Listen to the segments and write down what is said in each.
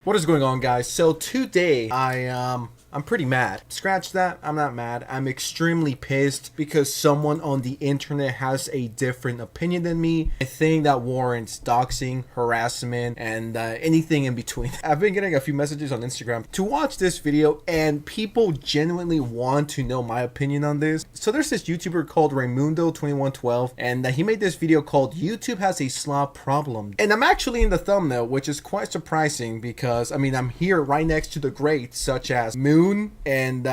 What is going on, guys? So today I'm pretty mad. Scratch that, I'm not mad. I'm extremely pissed because someone on the internet has a different opinion than me. I think that warrants doxing, harassment, and anything in between. I've been getting a few messages on Instagram to watch this video, and people genuinely want to know my opinion on this. So there's this YouTuber called Raymundo2112, and he made this video called YouTube Has a Slob Problem. And I'm actually in the thumbnail, which is quite surprising because, I mean, I'm here right next to the greats such as Moon and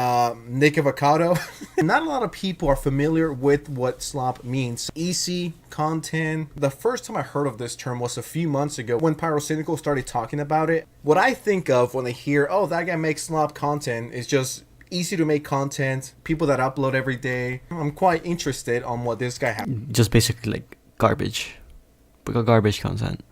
Nick Avocado. Not a lot of people are familiar with what slop means. Easy content. The first time I heard of this term was a few months ago when Pyrocynical started talking about it. What I think of when I hear, oh, that guy makes slop content, is just easy to make content, people that upload every day. I'm quite interested on what this guy has. Just basically like garbage. Garbage content.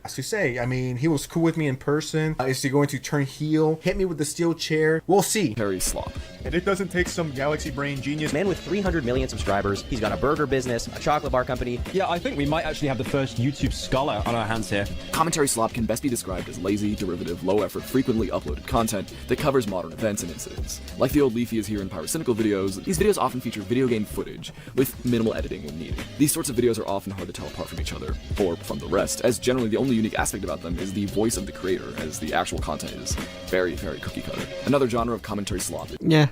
As to say, I mean, he was cool with me in person. Is he going to turn heel, hit me with the steel chair? We'll see. Very slop. And it doesn't take some galaxy brain genius. Man with 300 million subscribers. He's got a burger business, a chocolate bar company. Yeah, I think we might actually have the first YouTube scholar on our hands here. Commentary slop can best be described as lazy, derivative, low-effort, frequently uploaded content that covers modern events and incidents. Like the old Leafy is here in Pyrocynical videos, these videos often feature video game footage with minimal editing when needed. These sorts of videos are often hard to tell apart from each other, or from the rest, as generally the only unique aspect about them is the voice of the creator, as the actual content is very, very cookie-cutter. Another genre of commentary slop. Yeah,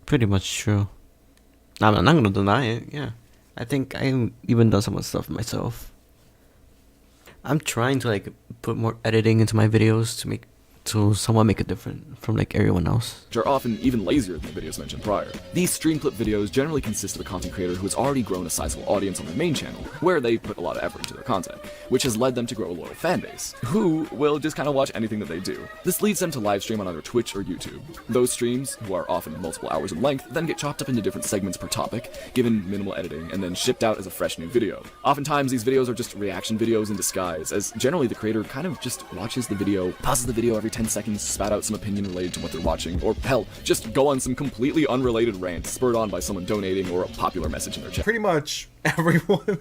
pretty much true. I'm not gonna deny it, yeah. I think I even done some of the stuff myself. I'm trying to like put more editing into my videos to somewhat make it different from like everyone else. Which are often even lazier than the videos mentioned prior. These stream clip videos generally consist of a content creator who has already grown a sizable audience on their main channel, where they put a lot of effort into their content, which has led them to grow a loyal fan base, who will just kind of watch anything that they do. This leads them to live stream on either Twitch or YouTube. Those streams, who are often multiple hours in length, then get chopped up into different segments per topic, given minimal editing, and then shipped out as a fresh new video. Oftentimes these videos are just reaction videos in disguise, as generally the creator kind of just watches the video, pauses the video every 10 seconds, spat out some opinion related to what they're watching, or hell, just go on some completely unrelated rant spurred on by someone donating or a popular message in their chat. Pretty much everyone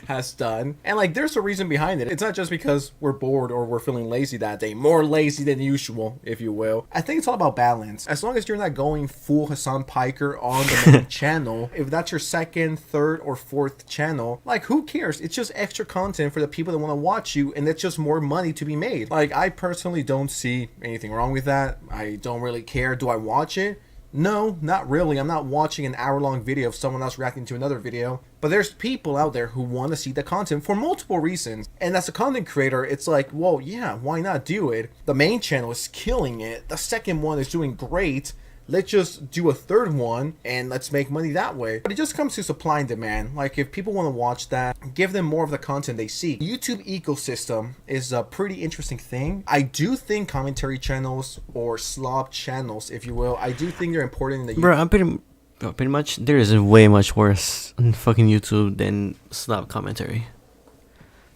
has done, and like there's a reason behind it. It's not just because we're bored or we're feeling lazy that day, more lazy than usual, if you will. I think it's all about balance. As long as you're not going full Hassan Piker on the main channel, if that's your second, third, or fourth channel, like who cares? It's just extra content for the people that want to watch you, and it's just more money to be made. Like, I personally don't see anything wrong with that. I don't really care. Do I watch it? No, not really. I'm not watching an hour-long video of someone else reacting to another video. But there's people out there who want to see the content for multiple reasons. And as a content creator, it's like, well, yeah, why not do it? The main channel is killing it. The second one is doing great. Let's just do a third one and let's make money that way. But it just comes to supply and demand. Like, if people want to watch that, give them more of the content they see. The YouTube ecosystem is a pretty interesting thing. I do think commentary channels, or slob channels, if you will, I do think they're important in the Bro, I'm pretty much, there is way much worse on fucking YouTube than slob commentary.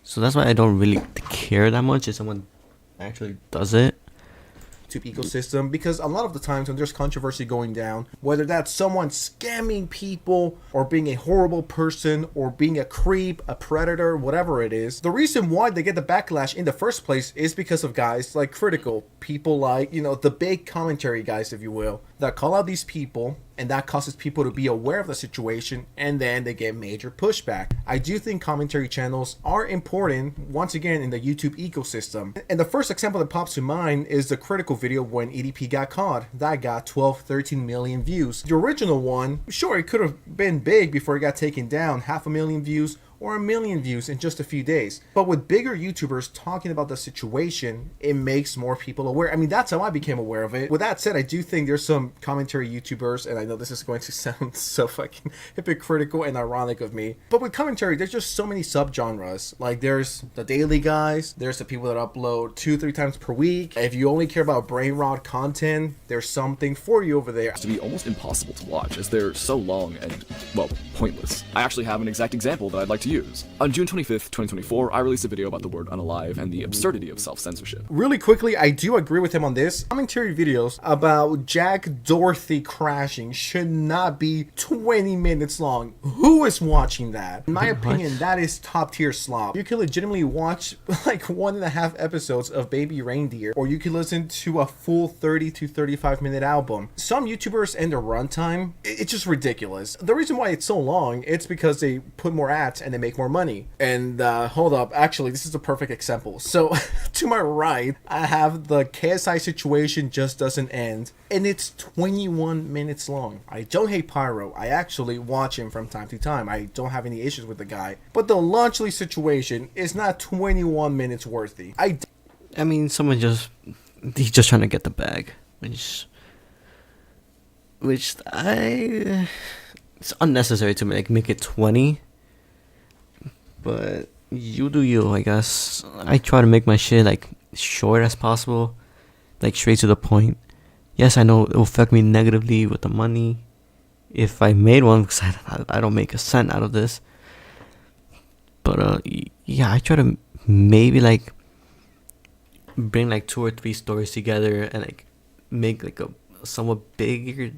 So that's why I don't really care that much if someone actually does it. YouTube ecosystem, because a lot of the times when there's controversy going down, whether that's someone scamming people or being a horrible person or being a creep, a predator, whatever it is, the reason why they get the backlash in the first place is because of guys like Critical, people like, you know, the big commentary guys, if you will, that call out these people, and that causes people to be aware of the situation, and then they get major pushback. I do think commentary channels are important, once again, in the YouTube ecosystem. And the first example that pops to mind is the Critical video when EDP got caught. That got 12-13 million views. The original one, sure, it could have been big before it got taken down, 500,000 views, or 1 million views in just a few days. But with bigger YouTubers talking about the situation, it makes more people aware. I mean, that's how I became aware of it. With that said, I do think there's some commentary YouTubers, and I know this is going to sound so fucking hypocritical and ironic of me, but with commentary, there's just so many subgenres. Like, there's the daily guys, there's the people that upload 2-3 times per week. If you only care about brain rot content, there's something for you over there. To be almost impossible to watch, as they're so long and, well, pointless. I actually have an exact example that I'd like to use. On June 25th, 2024, I released a video about the word unalive and the absurdity of self-censorship. Really quickly, I do agree with him on this. Commentary videos about Jack Dorothy crashing should not be 20 minutes long. Who is watching that? In my opinion, that is top tier slob. You can legitimately watch like 1.5 episodes of Baby Reindeer, or you can listen to a full 30 to 35 minute album. Some YouTubers and their runtime, it's just ridiculous. The reason why it's so long, it's because they put more ads and they make more money. And hold up, actually, this is a perfect example. So to my right, I have the KSI situation just doesn't end, and it's 21 minutes long. I don't hate Pyro. I actually watch him from time to time. I don't have any issues with the guy. But the Launchley situation is not 21 minutes worthy. I mean, he's just trying to get the bag, which it's unnecessary to make it 20. But you do you, I guess. I try to make my shit like short as possible, like straight to the point. Yes, I know it will affect me negatively with the money if I made one, because I don't make a cent out of this. But yeah, I try to maybe like bring like 2 or 3 stories together and like make like a somewhat bigger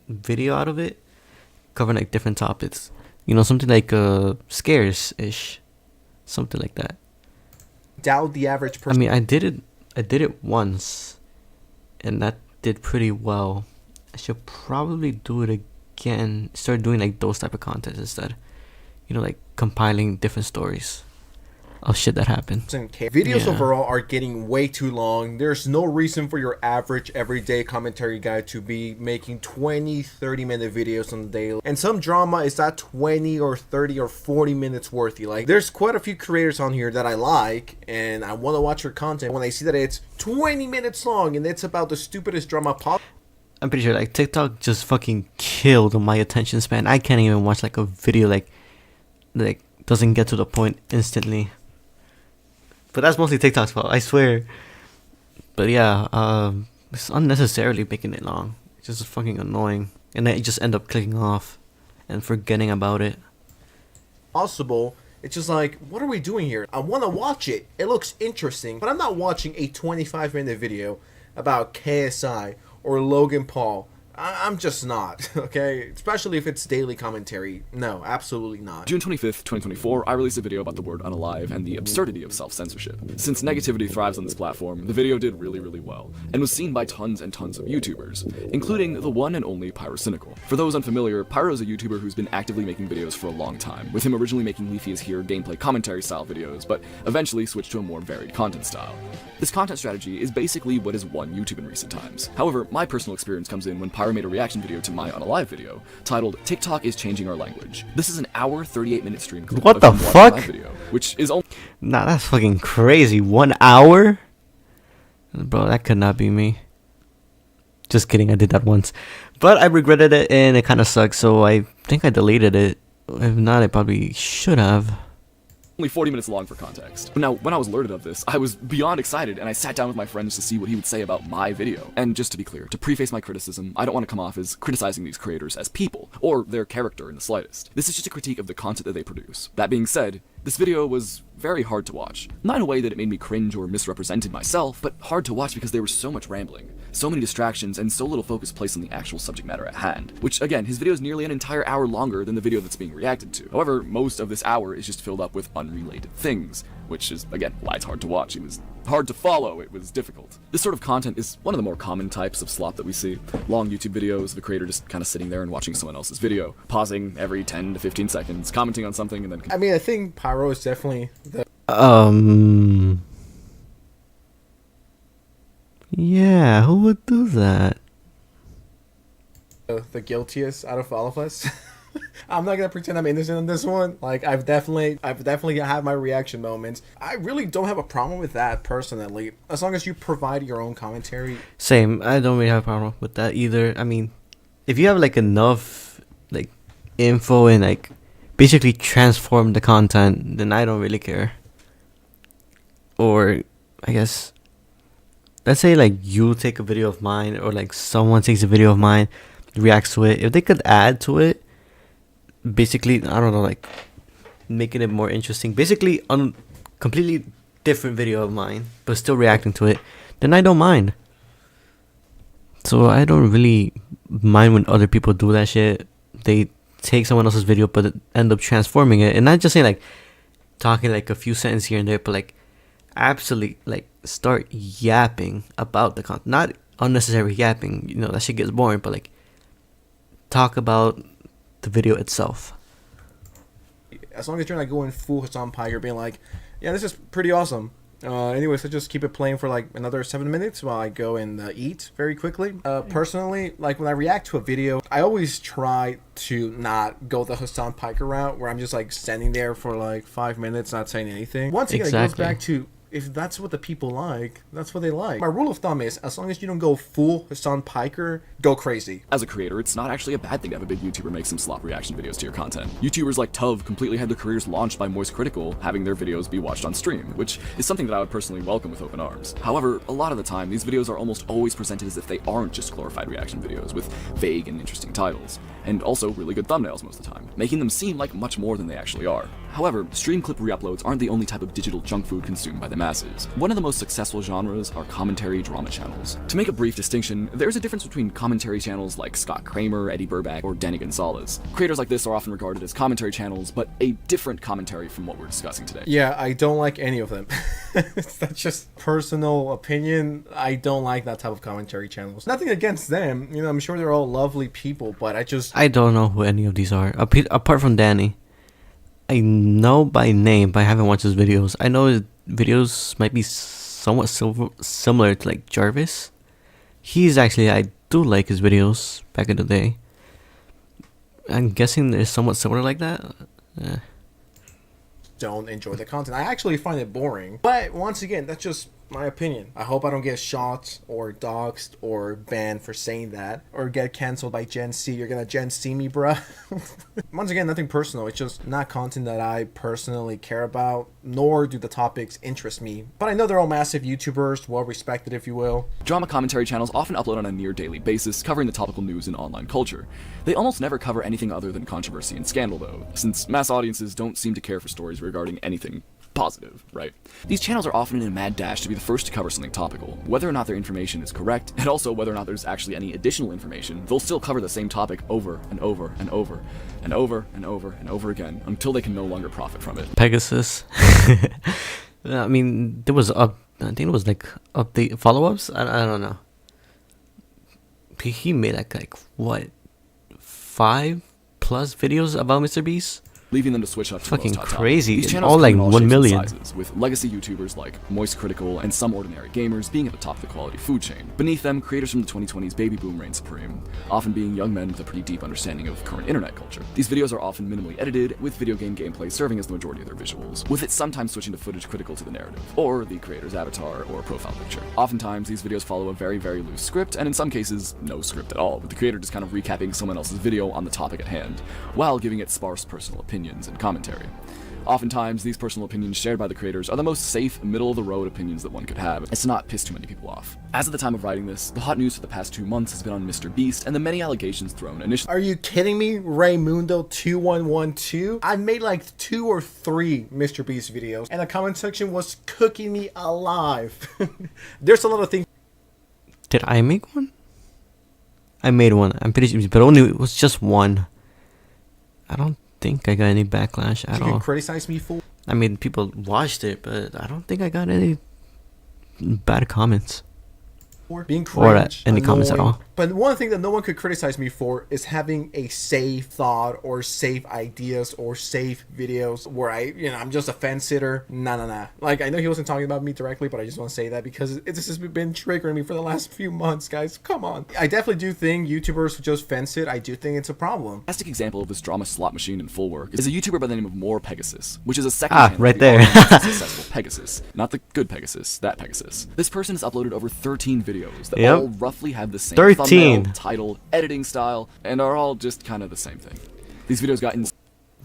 video out of it, covering like different topics. You know, something like scares-ish, something like that. Doubt the average person. I mean, I did it once, and that did pretty well. I should probably do it again. Start doing like those type of content instead. You know, like compiling different stories of shit that happened. Videos overall are getting way too long. There's no reason for your average everyday commentary guy to be making 20-30 minute videos on the daily. And some drama is that 20 or 30 or 40 minutes worthy. Like, there's quite a few creators on here that I like and I want to watch their content. When I see that it's 20 minutes long and it's about the stupidest drama possible, I'm pretty sure like TikTok just fucking killed my attention span. I can't even watch like a video like doesn't get to the point instantly. But that's mostly TikTok's fault, I swear. But yeah, it's unnecessarily making it long. It's just fucking annoying. And then you just end up clicking off and forgetting about it. it's just like, what are we doing here? I want to watch it. It looks interesting, but I'm not watching a 25-minute video about KSI or Logan Paul. I'm just not, okay? Especially if it's daily commentary. No, absolutely not. June 25th, 2024, I released a video about the word unalive and the absurdity of self-censorship. Since negativity thrives on this platform, the video did really, really well, and was seen by tons and tons of YouTubers, including the one and only Pyrocynical. For those unfamiliar, Pyro is a YouTuber who's been actively making videos for a long time, with him originally making Leafy is Here gameplay commentary style videos, but eventually switched to a more varied content style. This content strategy is basically what has won YouTube in recent times. However, my personal experience comes in when Pyro made a reaction video to my Unalive video, titled TikTok is Changing Our Language. This is an hour 38-minute stream clip what of the him watching fuck? my video, which is only... Nah, that's fucking crazy. 1 hour? Bro, that could not be me. Just kidding, I did that once. But I regretted it and it kind of sucks, so I think I deleted it. If not, I probably should have. only 40 minutes long for context. Now, when I was alerted of this, I was beyond excited and I sat down with my friends to see what he would say about my video. And just to be clear, to preface my criticism, I don't want to come off as criticizing these creators as people, or their character in the slightest. This is just a critique of the content that they produce. That being said, this video was very hard to watch. Not in a way that it made me cringe or misrepresented myself, but hard to watch because there was so much rambling, so many distractions, and so little focus placed on the actual subject matter at hand. Which, again, his video is nearly an entire hour longer than the video that's being reacted to. However, most of this hour is just filled up with unrelated things, which is, again, why it's hard to watch. It was hard to follow, it was difficult. This sort of content is one of the more common types of slop that we see. Long YouTube videos of a creator just kind of sitting there and watching someone else's video, pausing every 10 to 15 seconds, commenting on something, and then... I mean, I think Pyro is definitely the... Yeah, who would do that? The guiltiest out of all of us. I'm not gonna pretend I'm innocent on this one. Like, I've definitely had my reaction moments. I really don't have a problem with that personally, as long as you provide your own commentary. Same, I don't really have a problem with that either. I mean, if you have like enough like info and like basically transform the content, then I don't really care. Or I guess, let's say like you take a video of mine, or like someone takes a video of mine, reacts to it. If they could add to it, basically, I don't know, like making it more interesting. Basically, on completely different video of mine, but still reacting to it, then I don't mind. So I don't really mind when other people do that shit. They take someone else's video but end up transforming it, and not just saying like talking like a few sentences here and there, but like absolutely like start yapping about the content. Not unnecessary yapping, you know, that shit gets boring, but like talk about the video itself. As long as you're not going full Hassan Pie, you're being like, yeah, this is pretty awesome. Anyways, so just keep it playing for like another 7 minutes while I go and eat very quickly. Personally, like when I react to a video, I always try to not go the Hassan Piker route where I'm just like standing there for like 5 minutes not saying anything. Once again, it goes back to, if that's what the people like, that's what they like. My rule of thumb is, as long as you don't go full Hassan Piker, go crazy. As a creator, it's not actually a bad thing to have a big YouTuber make some slop reaction videos to your content. YouTubers like Tov completely had their careers launched by Moist Critical having their videos be watched on stream, which is something that I would personally welcome with open arms. However, a lot of the time, these videos are almost always presented as if they aren't just glorified reaction videos with vague and interesting titles, and also really good thumbnails most of the time, making them seem like much more than they actually are. However, stream clip re-uploads aren't the only type of digital junk food consumed by the masses. One of the most successful genres are commentary drama channels. To make a brief distinction, there's a difference between commentary channels like Scott Kramer, Eddie Burback, or Danny Gonzalez. Creators like this are often regarded as commentary channels, but a different commentary from what we're discussing today. Yeah, I don't like any of them. That's just personal opinion. I don't like that type of commentary channels. Nothing against them. You know, I'm sure they're all lovely people, but I don't know who any of these are. Apart from Danny. I know by name, but I haven't watched his videos. I know his videos might be somewhat similar to like Jarvis. I do like his videos back in the day. I'm guessing they're somewhat similar like that. don't enjoy the content. I actually find it boring. But once again, that's just my opinion. I hope I don't get shot or doxxed or banned for saying that, or get canceled by Gen C. You're gonna Gen C me, bruh. Once again, nothing personal. It's just not content that I personally care about, nor do the topics interest me. But I know they're all massive YouTubers, well respected if you will. Drama commentary channels often upload on a near daily basis, covering the topical news and online culture. They almost never cover anything other than controversy and scandal though, since mass audiences don't seem to care for stories regarding anything positive, right? These channels are often in a mad dash to be the first to cover something topical. Whether or not their information is correct, and also whether or not there's actually any additional information, they'll still cover the same topic over and over and over and over and over and over again until they can no longer profit from it. Pegasus. I mean, there was I think it was like update follow-ups. I don't know. He made like what, 5+ videos about Mr. Beast? Leaving them to switch up to fucking the most hot crazy. These channels All come like in all 1 shapes and million. sizes, with legacy YouTubers like Moist Critical and some ordinary gamers being at the top of the quality food chain. Beneath them, creators from the 2020s baby boom reign supreme, often being young men with a pretty deep understanding of current internet culture. These videos are often minimally edited, with video game gameplay serving as the majority of their visuals, with it sometimes switching to footage critical to the narrative, or the creator's avatar or profile picture. Oftentimes, these videos follow a very, very loose script, and in some cases, no script at all, with the creator just kind of recapping someone else's video on the topic at hand, while giving it sparse personal opinions and commentary. Oftentimes, these personal opinions shared by the creators are the most safe, middle-of-the-road opinions that one could have, as to not piss too many people off. As of the time of writing this, the hot news for the past 2 months has been on Mr. Beast and the many allegations thrown initially. Are you kidding me, Raymundo2112? I made like 2 or 3 Mr. Beast videos, and the comment section was cooking me alive. There's a lot of things. Did I make one? I made one. I'm pretty sure, but only it was just one. I don't think I got any backlash at all. You can criticize me for. I mean, people watched it, but I don't think I got any bad comments. Being cringe, or any comments at all. But one thing that no one could criticize me for is having a safe thought or safe ideas or safe videos where I'm just a fence sitter. Nah. Like, I know he wasn't talking about me directly, but I just want to say that because this has been triggering me for the last few months, guys. Come on. I definitely do think YouTubers who just fence sit, I do think it's a problem. A classic example of this drama slot machine in full work is a YouTuber by the name of More Pegasus, which is a second channel right of there. the already successful Pegasus. Not the good Pegasus, that Pegasus. This person has uploaded over 13 videos that all roughly have the same 13. thumbnail, title, editing style, and are all just kind of the same thing. These videos got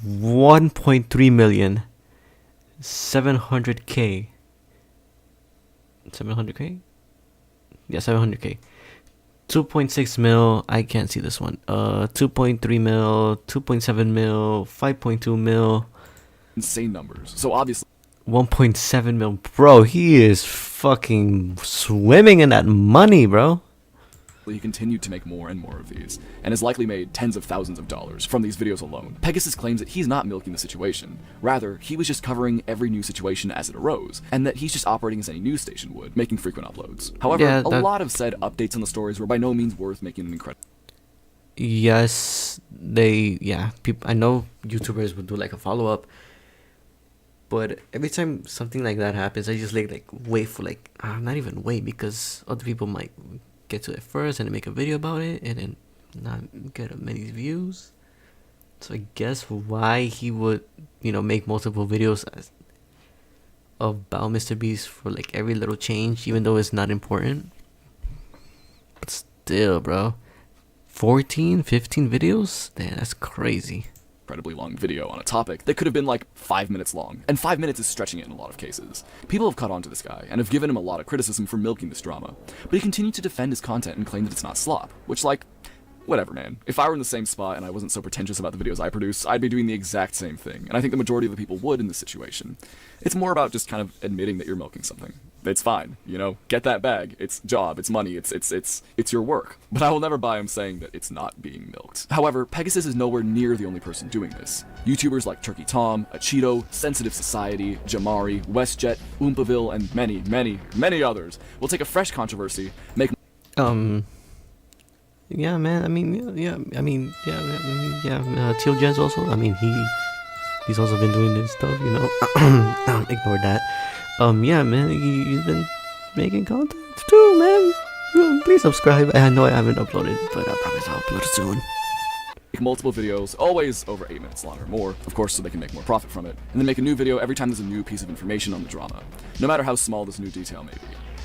1.3 million, 700k. 700k? Yeah, 700k. 2.6 mil. I can't see this one. 2.3 mil, 2.7 mil, 5.2 mil, insane numbers. So obviously 1.7 mil. Bro, he is fucking swimming in that money, bro. he continued to make more and more of these, and has likely made tens of thousands of dollars from these videos alone. Pegasus claims that he's not milking the situation. Rather, he was just covering every new situation as it arose, and that he's just operating as any news station would, making frequent uploads. However, Yeah, a lot of said updates on the stories were by no means worth making them incredible. Yes, people, I know YouTubers would do like a follow-up, but every time something like that happens, I just like wait for not even wait, because other people might get to it first and then make a video about it and then not get many views. So I guess why he would make multiple videos about Mr. Beast for like every little change, even though it's not important. But still, bro, 14, 15 videos? Damn, that's crazy. Incredibly long video on a topic that could have been like 5 minutes long, and 5 minutes is stretching it in a lot of cases. People have caught on to this guy and have given him a lot of criticism for milking this drama, but he continued to defend his content and claim that it's not slop, which, like, whatever, man. If I were in the same spot and I wasn't so pretentious about the videos I produce, I'd be doing the exact same thing, and I think the majority of the people would in this situation. It's more about just kind of admitting that you're milking something. It's fine, get that bag. It's job, it's money, it's your work. But I will never buy him saying that it's not being milked. However, Pegasus is nowhere near the only person doing this. YouTubers like Turkey Tom, Achito, Sensitive Society, Jamari, WestJet, Oompaville, and many, many, many others will take a fresh controversy, make Yeah, man. Tealjenz also. He's also been doing this stuff. Ignore that. Yeah, man. He's been making content too, man. Please subscribe. I know I haven't uploaded, but I promise I'll upload soon. Make multiple videos, always over 8 minutes long or more, of course, so they can make more profit from it, and then make a new video every time there's a new piece of information on the drama, no matter how small this new detail may be.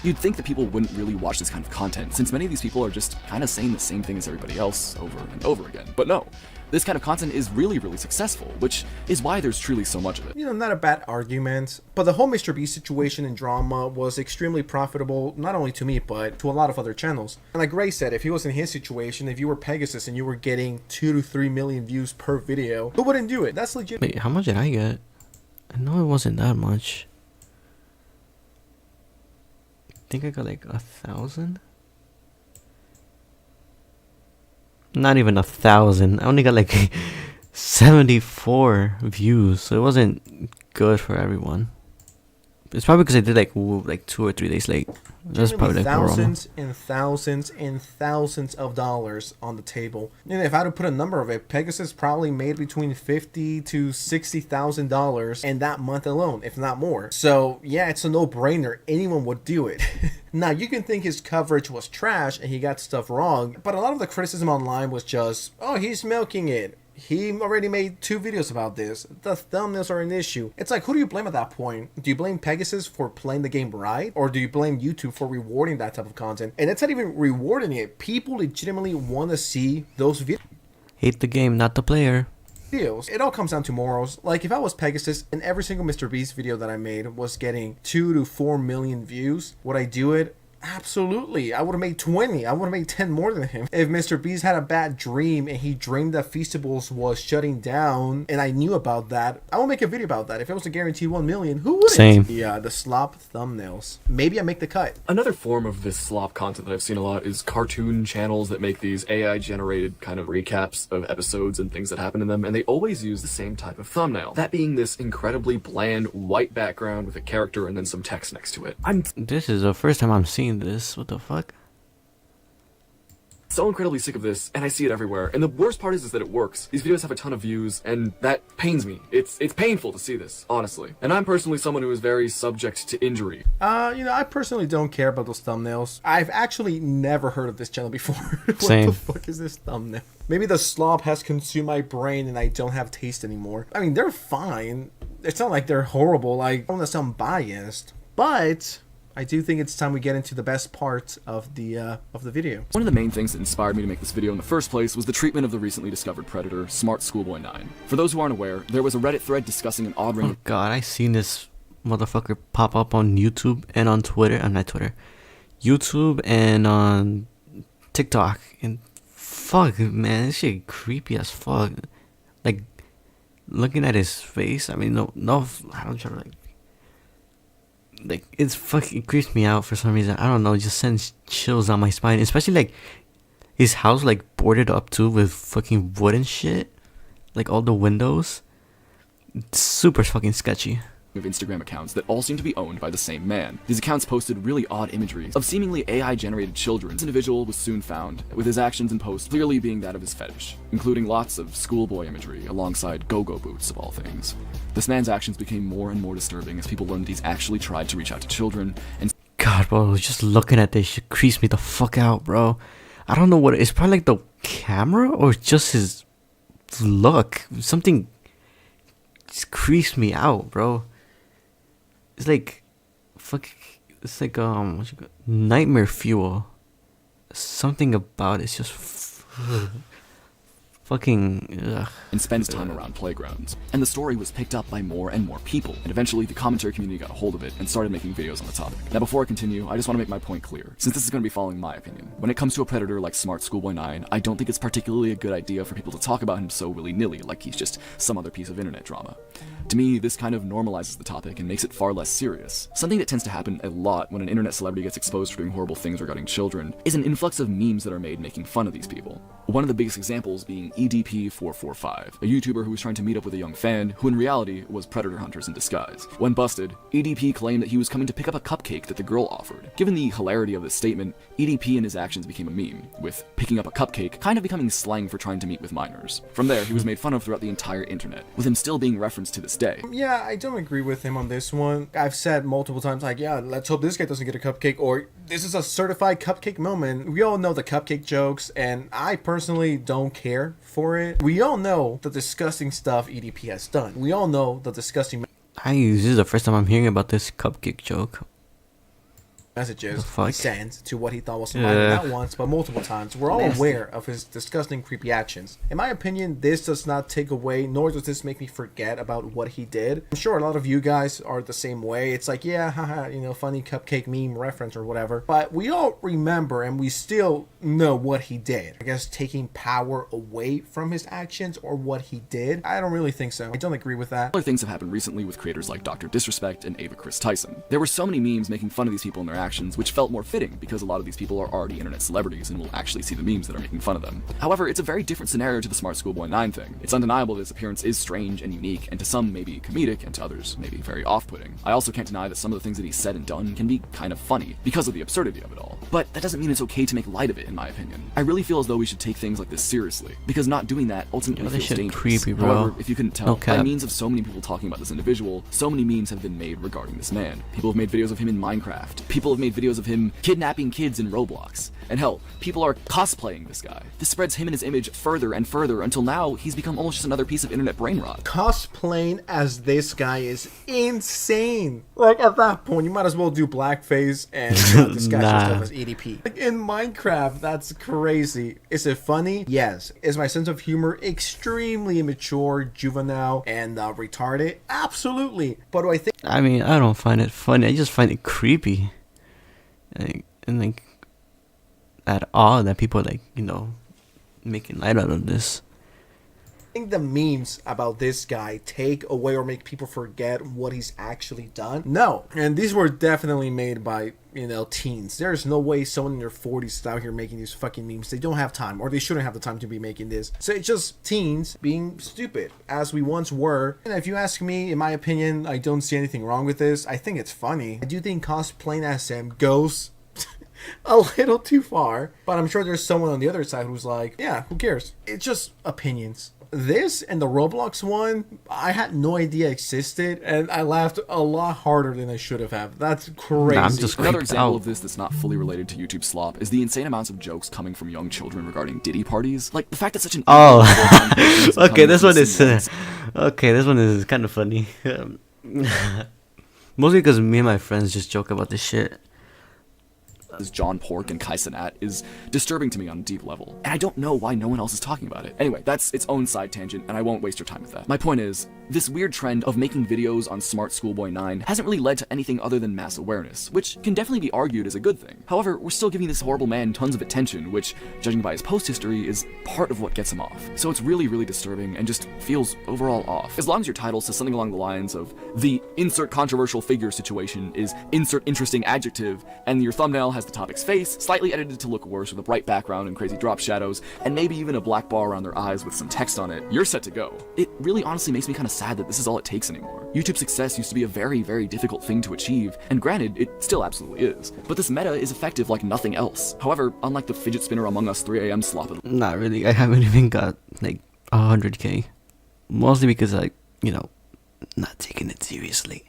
You'd think that people wouldn't really watch this kind of content, since many of these people are just kind of saying the same thing as everybody else over and over again. But no, this kind of content is really, really successful, which is why there's truly so much of it. Not a bad argument, but the whole Mr. Beast situation and drama was extremely profitable, not only to me, but to a lot of other channels. And like Ray said, if he was in his situation, if you were Pegasus and you were getting 2 to 3 million views per video, who wouldn't do it? That's legit. Wait, how much did I get? I know it wasn't that much. I think I got like 1,000. Not even 1,000. I only got like 74 views, so it wasn't good for everyone. It's probably because I did like 2 or 3 days late. That's probably like thousands and thousands and thousands of dollars on the table. And if I had to put a number of it, Pegasus probably made between $50,000 to $60,000 in that month alone, if not more. So yeah, it's a no-brainer. Anyone would do it. Now you can think his coverage was trash and he got stuff wrong, but a lot of the criticism online was just, oh, he's milking it. He already made 2 videos about this. The thumbnails are an issue. It's like, who do you blame at that point? Do you blame Pegasus for playing the game right? Or do you blame YouTube for rewarding that type of content? And it's not even rewarding it. People legitimately want to see those videos. Hate the game, not the player. It all comes down to morals. Like, if I was Pegasus and every single Mr. Beast video that I made was getting 2 to 4 million views, would I do it? Absolutely. I would have made 20. I would have made 10 more than him. If Mr. Beast had a bad dream and he dreamed that Feastables was shutting down and I knew about that, I will make a video about that. If it was a guaranteed 1 million, who wouldn't? Same. Yeah, the slop thumbnails. Maybe I make the cut. Another form of this slop content that I've seen a lot is cartoon channels that make these AI-generated kind of recaps of episodes and things that happen in them, and they always use the same type of thumbnail. That being this incredibly bland white background with a character and then some text next to it. This is the first time I'm seeing this. What the fuck? So incredibly sick of this, and I see it everywhere. And the worst part is that it works. These videos have a ton of views, and that pains me. It's painful to see this, honestly. And I'm personally someone who is very subject to injury. I personally don't care about those thumbnails. I've actually never heard of this channel before. What Same. the fuck is this thumbnail? Maybe the slob has consumed my brain and I don't have taste anymore. I mean, they're fine. It's not like they're horrible. Like, I don't want to sound biased, but I do think it's time we get into the best part of the video. One of the main things that inspired me to make this video in the first place was the treatment of the recently discovered predator, Smart Schoolboy 9. For those who aren't aware, there was a Reddit thread discussing an odd ring. Oh god, I seen this motherfucker pop up on YouTube and on Twitter. I'm not Twitter. YouTube and on TikTok, and fuck, man, this shit creepy as fuck. Like, looking at his face, I mean, no, I don't try to like it's fucking, it creeps me out for some reason. I don't know, it just sends chills on my spine, especially like his house like boarded up too with fucking wood and shit, like all the windows. It's super fucking sketchy. Of Instagram accounts that all seem to be owned by the same man. These accounts posted really odd imagery of seemingly AI-generated children. This individual was soon found, with his actions and posts clearly being that of his fetish, including lots of schoolboy imagery alongside go-go boots of all things. This man's actions became more and more disturbing as people learned that he's actually tried to reach out to children and God, bro, just looking at this shit creeps me the fuck out, bro. I don't know what it's probably like the camera or just his look. Something just creeps me out, bro. It's like, fuck. It's like what you call, nightmare fuel. Something about it's just fucking. Ugh. and spends time around playgrounds. And the story was picked up by more and more people, and eventually the commentary community got a hold of it and started making videos on the topic. Now before I continue, I just want to make my point clear, since this is going to be following my opinion. When it comes to a predator like Smart Schoolboy 9, I don't think it's particularly a good idea for people to talk about him so willy-nilly, like he's just some other piece of internet drama. To me, this kind of normalizes the topic and makes it far less serious. Something that tends to happen a lot when an internet celebrity gets exposed for doing horrible things regarding children is an influx of memes that are made making fun of these people. One of the biggest examples being EDP445, a YouTuber who was trying to meet up with a young fan who in reality was predator hunters in disguise. When busted, EDP claimed that he was coming to pick up a cupcake that the girl offered. Given the hilarity of this statement, EDP and his actions became a meme, with picking up a cupcake kind of becoming slang for trying to meet with minors. From there, he was made fun of throughout the entire internet, with him still being referenced to this day. Yeah, I don't agree with him on this one. I've said multiple times, like, yeah, let's hope this guy doesn't get a cupcake, or this is a certified cupcake moment. We all know the cupcake jokes, and I personally don't care for it. We all know the disgusting stuff EDP has done. We all know the disgusting This is the first time I'm hearing about this cupcake joke. messages The fuck? he sent to what he thought was minor, Yeah. not once, but multiple times. We're all Nasty. aware of his disgusting, creepy actions. In my opinion, this does not take away, nor does this make me forget about what he did. I'm sure a lot of you guys are the same way. It's like, yeah, haha, you know, funny cupcake meme reference or whatever. But we all remember and we still know what he did. I guess taking power away from his actions or what he did, I don't really think so. I don't agree with that. Other things have happened recently with creators like Dr. Disrespect and Ava Chris Tyson. There were so many memes making fun of these people and their actions, which felt more fitting because a lot of these people are already internet celebrities and will actually see the memes that are making fun of them. However, it's a very different scenario to the Smart Schoolboy 9 thing. It's undeniable that his appearance is strange and unique, and to some maybe comedic, and to others maybe very off-putting. I also can't deny that some of the things that he's said and done can be kind of funny because of the absurdity of it all. But that doesn't mean it's okay to make light of it, in my opinion. I really feel as though we should take things like this seriously, because not doing that ultimately Yo, this feels shit dangerous. creepy, bro. However, if you couldn't tell, No by cap. means of so many people talking about this individual, so many memes have been made regarding this man. People have made videos of him in Minecraft. People have made videos of him kidnapping kids in Roblox. And hell, people are cosplaying this guy. This spreads him and his image further and further until now he's become almost just another piece of internet brain rot. Cosplaying as this guy is insane. Like, at that point, you might as well do blackface and disguise yourself as EDP. Like, in Minecraft, that's crazy. Is it funny? Yes. Is my sense of humor extremely immature, juvenile, and retarded? Absolutely. But do I think I mean, I don't find it funny. I just find it creepy. And at all that people like, you know, making light out of this. the memes about this guy take away or make people forget what he's actually done? No. And these were definitely made by, you know, teens. There's no way someone in their 40s is out here making these fucking memes. They don't have time, or they shouldn't have the time to be making this. So it's just teens being stupid, as we once were. And if you ask me, in my opinion, I don't see anything wrong with this. I think it's funny. I do think cosplaying as him goes a little too far, but I'm sure there's someone on the other side who's like, yeah, who cares? It's just opinions. This and the Roblox one, I had no idea existed, and I laughed a lot harder than I should have. That's crazy. Nah, I'm just Another creeped example out. of this that's not fully related to YouTube Slob is the insane amounts of jokes coming from young children regarding Diddy parties. Like, the fact that such an... Oh, is okay, becoming this one is insane. okay. This one is kind of funny. Mostly because me and my friends just joke about this shit. as John Pork and Kai Cenat is disturbing to me on a deep level, and I don't know why no one else is talking about it. Anyway, that's its own side tangent, and I won't waste your time with that. My point is, this weird trend of making videos on Smart Schoolboy 9 hasn't really led to anything other than mass awareness, which can definitely be argued as a good thing. However, we're still giving this horrible man tons of attention, which, judging by his post history, is part of what gets him off. So it's really, really disturbing and just feels overall off. As long as your title says something along the lines of the insert controversial figure situation is insert interesting adjective, and your thumbnail has the topic's face, slightly edited to look worse with a bright background and crazy drop shadows, and maybe even a black bar around their eyes with some text on it, you're set to go. It really honestly makes me kind of sad that this is all it takes anymore. YouTube success used to be a very, very difficult thing to achieve, and granted, it still absolutely is. But this meta is effective like nothing else. However, unlike the fidget spinner Among Us 3 AM Slob. Not really. I haven't even got like 100k. Mostly because I, not taking it seriously.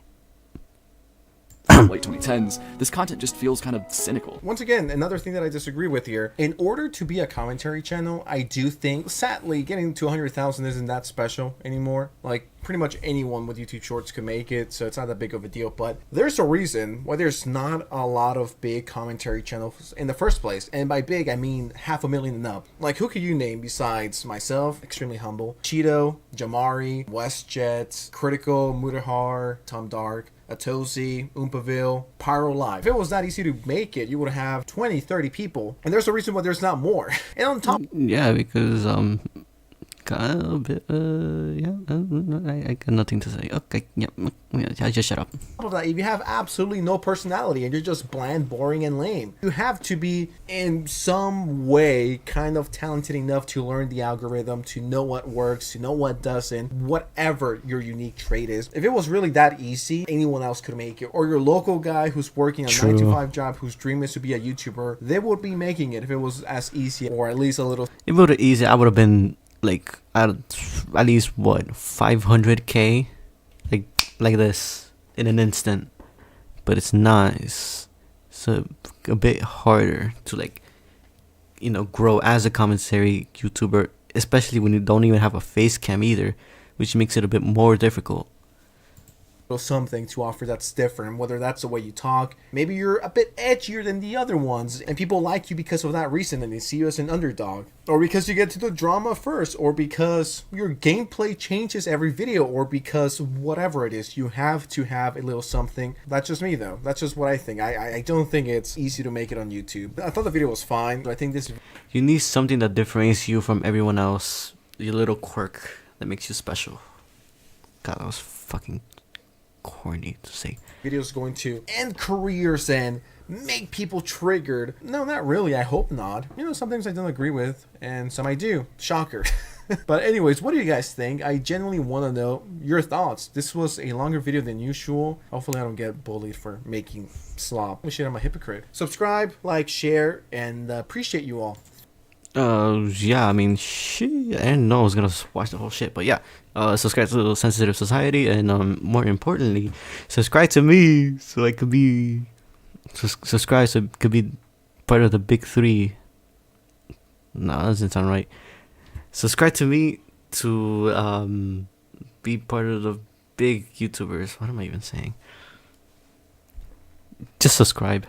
Late 2010s, this content just feels kind of cynical. Once again, another thing that I disagree with here. In order to be a commentary channel, I do think, sadly, getting to 100,000 isn't that special anymore. Like, pretty much anyone with YouTube Shorts could make it, so it's not that big of a deal. But there's a reason why there's not a lot of big commentary channels in the first place. And by big, I mean 500,000 and up. Like, who could you name besides myself, Extremely Humble, Cheeto, Jamari, WestJet, Critical, Mudahar, Tom Dark, Atosi, Oompaville, Pyro Live. If it was that easy to make it, you would have 20, 30 people. And there's a reason why there's not more. And on top... Yeah, because, got a bit, I got nothing to say. Okay, yeah, I just shut up. Of that, if you have absolutely no personality and you're just bland, boring, and lame, you have to be in some way kind of talented enough to learn the algorithm, to know what works, to know what doesn't, whatever your unique trait is. If it was really that easy, anyone else could make it. Or your local guy who's working a 9-to-5 job, whose dream is to be a YouTuber, they would be making it if it was as easy, or at least a little. If it would have easy, I would have been like at least what 500k, like this in an instant. But it's not. It's a bit harder to grow as a commentary YouTuber, especially when you don't even have a face cam either, which makes it a bit more difficult. Something to offer that's different, whether that's the way you talk, maybe you're a bit edgier than the other ones and people like you because of that reason and they see you as an underdog, or because you get to the drama first, or because your gameplay changes every video, or because whatever it is, you have to have a little something. That's just me though. That's just what I think. I don't think it's easy to make it on YouTube. I thought the video was fine. I think this... You need something that differentiates you from everyone else. Your little quirk that makes you special. God, that was fucking corny to say. Videos going to end careers and make people triggered. No, not really. I hope not. Some things I don't agree with and some I do. Shocker. But anyways, what do you guys think? I genuinely want to know your thoughts. This was a longer video than usual. Hopefully I don't get bullied for making slop. Shit, I'm a hypocrite. Subscribe, like, share, and appreciate you all. Yeah, I mean, shit, I didn't know I was gonna watch the whole shit, but yeah, subscribe to Sensitive Society, and more importantly, subscribe to me so I could be, subscribe so I could be part of the big three. No, that doesn't sound right. Subscribe to me to, be part of the big YouTubers. What am I even saying? Just subscribe.